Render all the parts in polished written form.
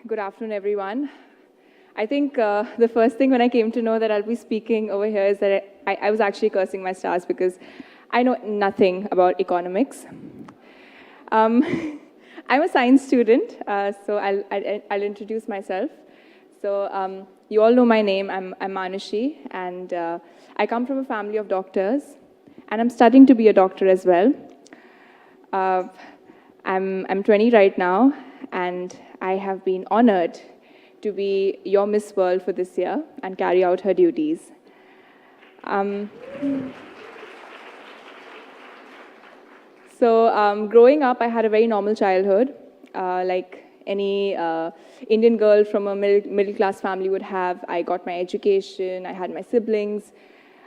Good afternoon, everyone. I think the first thing when I came to know that I'll be speaking over here is that I was actually cursing my stars because I know nothing about economics. Um, I'm a science student, so I'll introduce myself. So you all know my name. I'm Manushi, and I come from a family of doctors, and I'm studying to be a doctor as well. Uh, I'm 20 right now, and I have been honored to be your Miss World for this year and carry out her duties. Um, Growing up, I had a very normal childhood, like any Indian girl from a middle class family would have. I got my education, I had my siblings,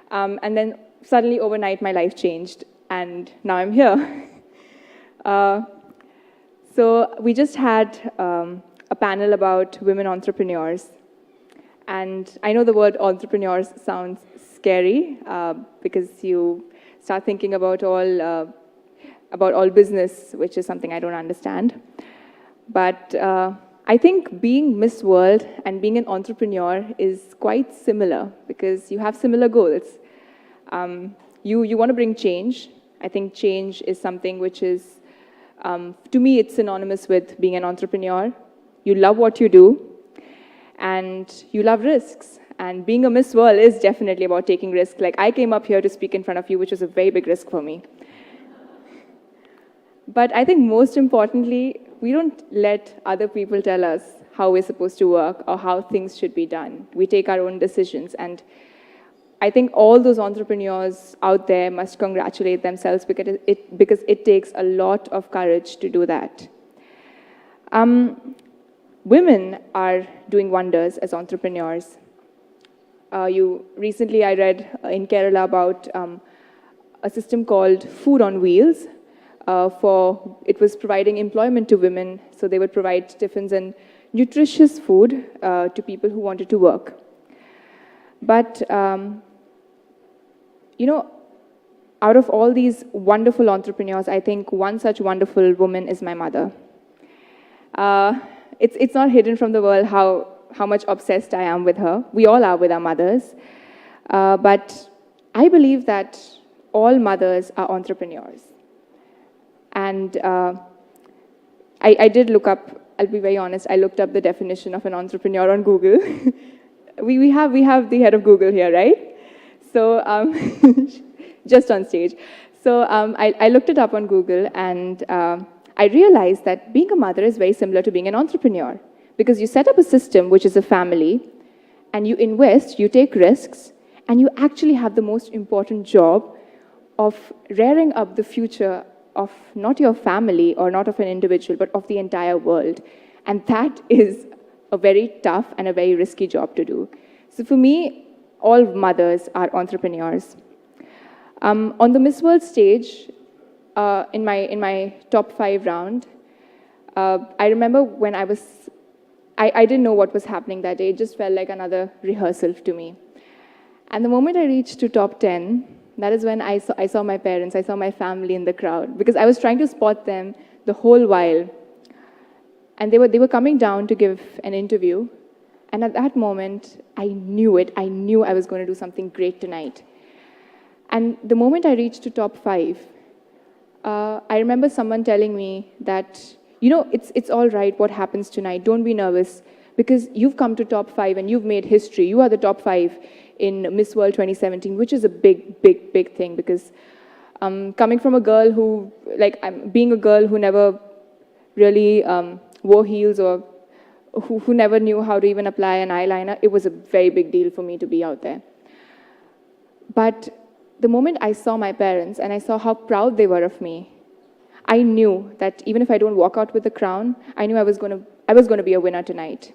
and then suddenly overnight my life changed, and now I'm here. So we just had a panel about women entrepreneurs. And I know the word entrepreneurs sounds scary because you start thinking about all business, which is something I don't understand. But I think being Miss World and being an entrepreneur is quite similar because you have similar goals. You want to bring change. I think change is something which is to me, it's synonymous with being an entrepreneur. You love what you do, and you love risks. And being a Miss World is definitely about taking risks. Like, I came up here to speak in front of you, which was a very big risk for me. But I think most importantly, we don't let other people tell us how we're supposed to work or how things should be done. We take our own decisions. And I think all those entrepreneurs out there must congratulate themselves because it takes a lot of courage to do that. Women are doing wonders as entrepreneurs. Recently I read in Kerala about a system called Food on Wheels. It was providing employment to women, so they would provide tiffins and nutritious food to people who wanted to work. But out of all these wonderful entrepreneurs, I think one such wonderful woman is my mother. It's not hidden from the world how much obsessed I am with her. We all are with our mothers. But I believe that all mothers are entrepreneurs. And I did look up, I'll be very honest, I looked up the definition of an entrepreneur on Google. we have the head of Google here, right? So, just on stage. So I looked it up on Google, and I realized that being a mother is very similar to being an entrepreneur because you set up a system, which is a family, and you invest, you take risks, and you actually have the most important job of rearing up the future of not your family or not of an individual, but of the entire world. And that is a very tough and a very risky job to do. So for me, all mothers are entrepreneurs. On the Miss World stage, in my top 5 round, I remember when I didn't know what was happening that day. It just felt like another rehearsal to me. And the moment I reached to top 10, that is when I saw my parents, I saw my family in the crowd, because I was trying to spot them the whole while. And they were coming down to give an interview. And at that moment, I knew it. I knew I was going to do something great tonight. And the moment I reached to top 5, I remember someone telling me that, it's all right what happens tonight. Don't be nervous because you've come to top 5 and you've made history. You are the top 5 in Miss World 2017, which is a big, big, big thing because coming from a girl who, being a girl who never really wore heels or who never knew how to even apply an eyeliner, it was a very big deal for me to be out there. But the moment I saw my parents and I saw how proud they were of me, I knew that even if I don't walk out with the crown, I knew I was going to be a winner tonight.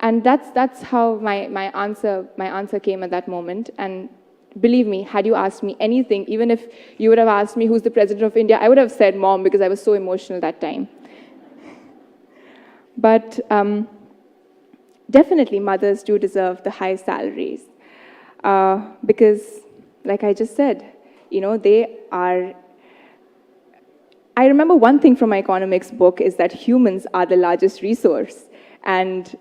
And that's how my answer came at that moment. And believe me, had you asked me anything, even if you would have asked me who's the president of India, I would have said mom because I was so emotional that time. But definitely mothers do deserve the high salaries because, like I just said, they are I remember one thing from my economics book is that humans are the largest resource. And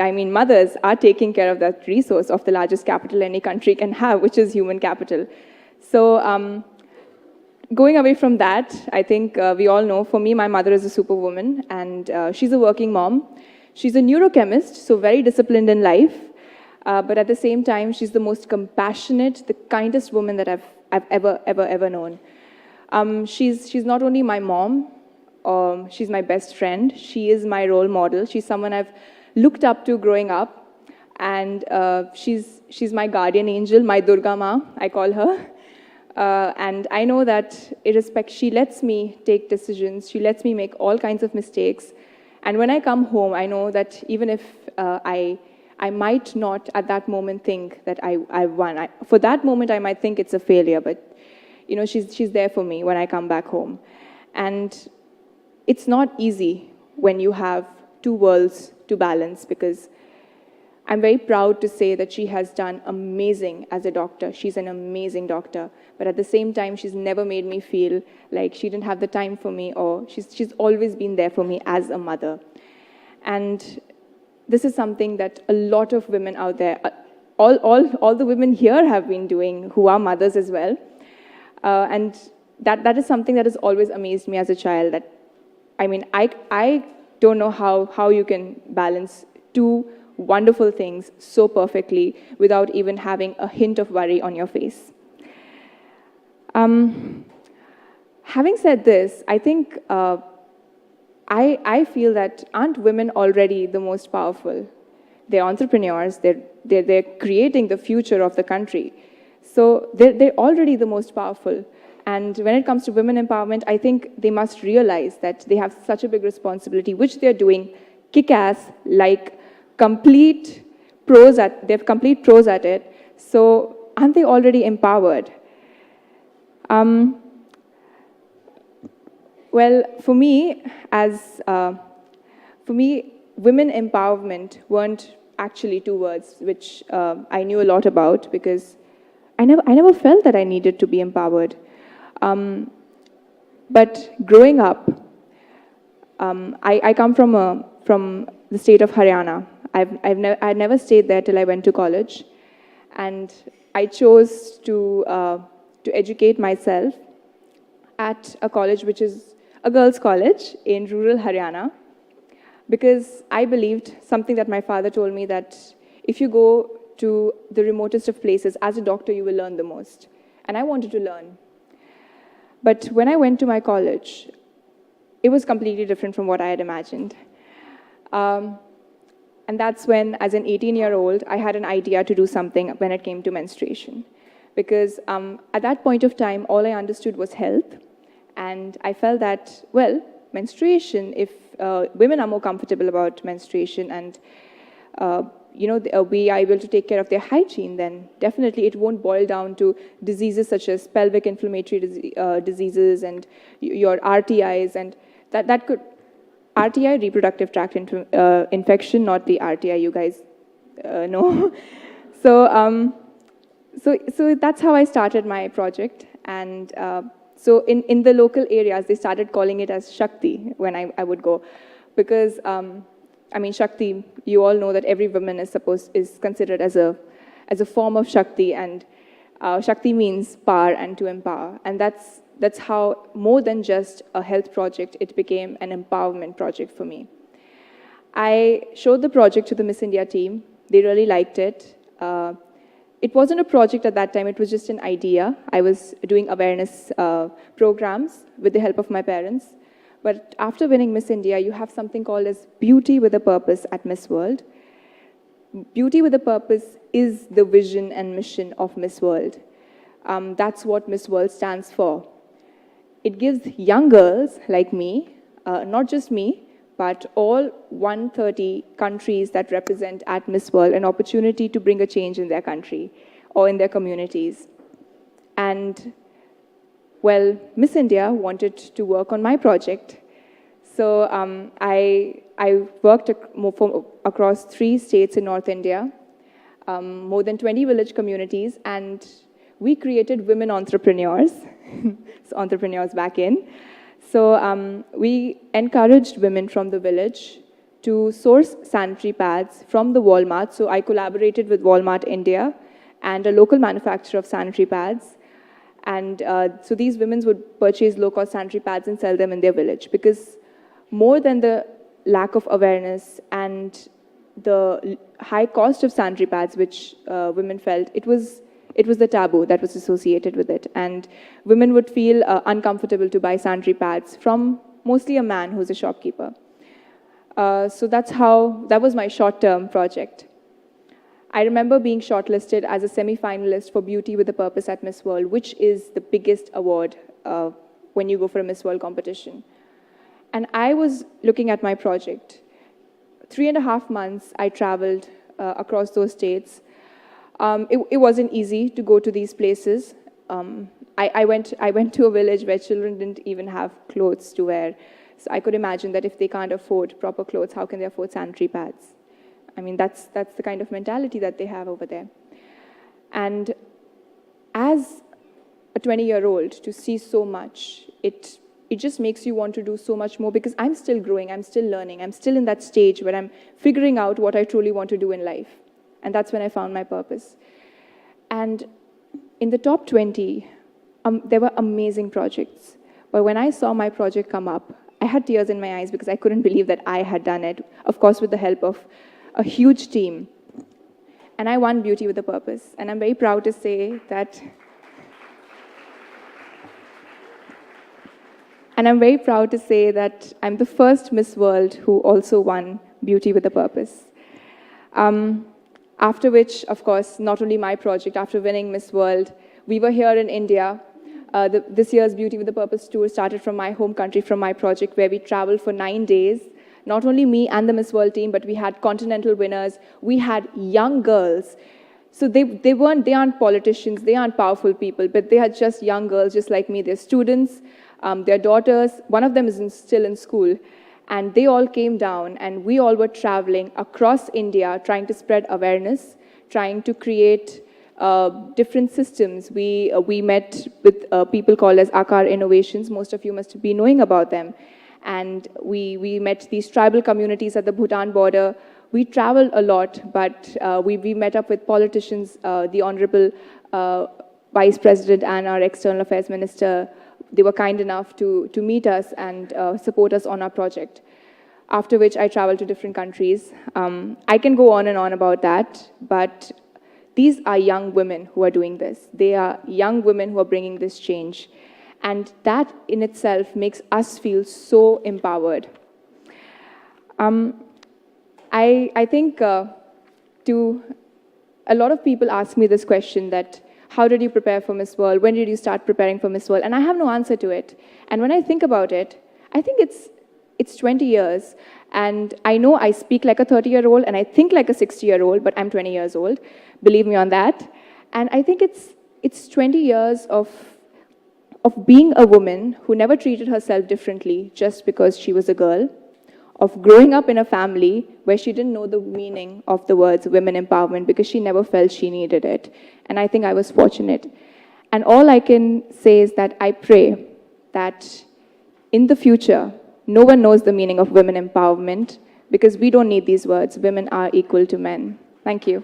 I mean, mothers are taking care of that resource of the largest capital any country can have, which is human capital. So going away from that, I think we all know, for me, my mother is a superwoman, and she's a working mom. She's a neurochemist, so very disciplined in life. But at the same time, she's the most compassionate, the kindest woman that I've ever known. She's not only my mom, she's my best friend. She is my role model. She's someone I've looked up to growing up, and she's my guardian angel, my Durga Ma, I call her. And I know that she lets me take decisions. She lets me make all kinds of mistakes. And when I come home, I know that even if I might not at that moment think that I won. For that moment, I might think it's a failure, but you know, she's there for me when I come back home. And it's not easy when you have two worlds to balance, because I'm very proud to say that she has done amazing as a doctor. She's an amazing doctor. But at the same time, she's never made me feel like she didn't have the time for me, or she's always been there for me as a mother. And this is something that a lot of women out there, all the women here have been doing, who are mothers as well. And that is something that has always amazed me as a child. That, I mean, I don't know how you can balance two wonderful things so perfectly without even having a hint of worry on your face. Having said this, I think I feel that aren't women already the most powerful? They're entrepreneurs. They're creating the future of the country. So they're already the most powerful. And when it comes to women empowerment, I think they must realize that they have such a big responsibility, which they're doing kick-ass, like complete pros at it. So aren't they already empowered? Well, for me, women empowerment weren't actually two words which I knew a lot about, because I never felt that I needed to be empowered. But growing up, I come from the state of Haryana. I never stayed there till I went to college, and I chose to educate myself at a college which is a girls' college in rural Haryana, because I believed something that my father told me, that if you go to the remotest of places, as a doctor, you will learn the most. And I wanted to learn. But when I went to my college, it was completely different from what I had imagined. And that's when, as an 18-year-old, I had an idea to do something when it came to menstruation. Because at that point of time, all I understood was health. And I felt that, well, menstruation, if women are more comfortable about menstruation and we are able to take care of their hygiene, then definitely it won't boil down to diseases such as pelvic inflammatory diseases and your RTIs, and that could, RTI, reproductive tract infection, not the RTI you guys know. So that's how I started my project. And so in the local areas, they started calling it as Shakti when I would go, because I mean, Shakti, you all know that every woman is considered as a form of Shakti, and Shakti means power and to empower. And that's how, more than just a health project, it became an empowerment project for me. I showed the project to the Miss India team. They really liked it. It wasn't a project at that time, it was just an idea. I was doing awareness programs with the help of my parents. But after winning Miss India, you have something called as Beauty with a Purpose at Miss World. Beauty with a Purpose is the vision and mission of Miss World. That's what Miss World stands for. It gives young girls like me, not just me, but all 130 countries that represent at Miss World, an opportunity to bring a change in their country or in their communities. And well, Miss India wanted to work on my project. So I worked across 3 states in North India, more than 20 village communities, and we created women entrepreneurs, so entrepreneurs back in. So we encouraged women from the village to source sanitary pads from the Walmart. So I collaborated with Walmart India and a local manufacturer of sanitary pads. And so these women would purchase low-cost sanitary pads and sell them in their village, because more than the lack of awareness and the high cost of sanitary pads, which women felt, it was the taboo that was associated with it. And women would feel uncomfortable to buy sanitary pads from mostly a man who's a shopkeeper. So that was my short-term project. I remember being shortlisted as a semi-finalist for Beauty with a Purpose at Miss World, which is the biggest award when you go for a Miss World competition. And I was looking at my project. 3.5 months, I traveled across those states. It wasn't easy to go to these places. I went to a village where children didn't even have clothes to wear. So I could imagine that if they can't afford proper clothes, how can they afford sanitary pads? I mean, that's the kind of mentality that they have over there. And as a 20-year-old, to see so much, it just makes you want to do so much more, because I'm still growing, I'm still learning, I'm still in that stage where I'm figuring out what I truly want to do in life. And that's when I found my purpose. And in the top 20, there were amazing projects. But when I saw my project come up, I had tears in my eyes because I couldn't believe that I had done it, of course with the help of a huge team. And I won Beauty with a Purpose. And I'm very proud to say that I'm the first Miss World who also won Beauty with a Purpose. After which, of course, not only my project, after winning Miss World, we were here in India. This year's Beauty with a Purpose tour started from my home country, from my project, where we traveled for 9 days. Not only me and the Miss World team, but we had continental winners. We had young girls. So they aren't politicians, they aren't powerful people, but they are just young girls, just like me. They're students, their daughters. One of them is still in school. And they all came down, and we all were traveling across India, trying to spread awareness, trying to create different systems. We met with people called as Akar Innovations. Most of you must be knowing about them. And we met these tribal communities at the Bhutan border. We traveled a lot, but we met up with politicians, the Honorable Vice President and our External Affairs Minister. They were kind enough to meet us and support us on our project. After which I traveled to different countries. I can go on and on about that, but these are young women who are doing this. They are young women who are bringing this change. And that in itself makes us feel so empowered. I think a lot of people ask me this question, that how did you prepare for Miss World? When did you start preparing for Miss World? And I have no answer to it. And when I think about it, I think it's 20 years. And I know I speak like a 30-year-old and I think like a 60-year-old, but I'm 20 years old. Believe me on that. And I think it's 20 years of being a woman who never treated herself differently just because she was a girl, of growing up in a family where she didn't know the meaning of the words women empowerment because she never felt she needed it. And I think I was fortunate. And all I can say is that I pray that in the future, no one knows the meaning of women empowerment, because we don't need these words. Women are equal to men. Thank you.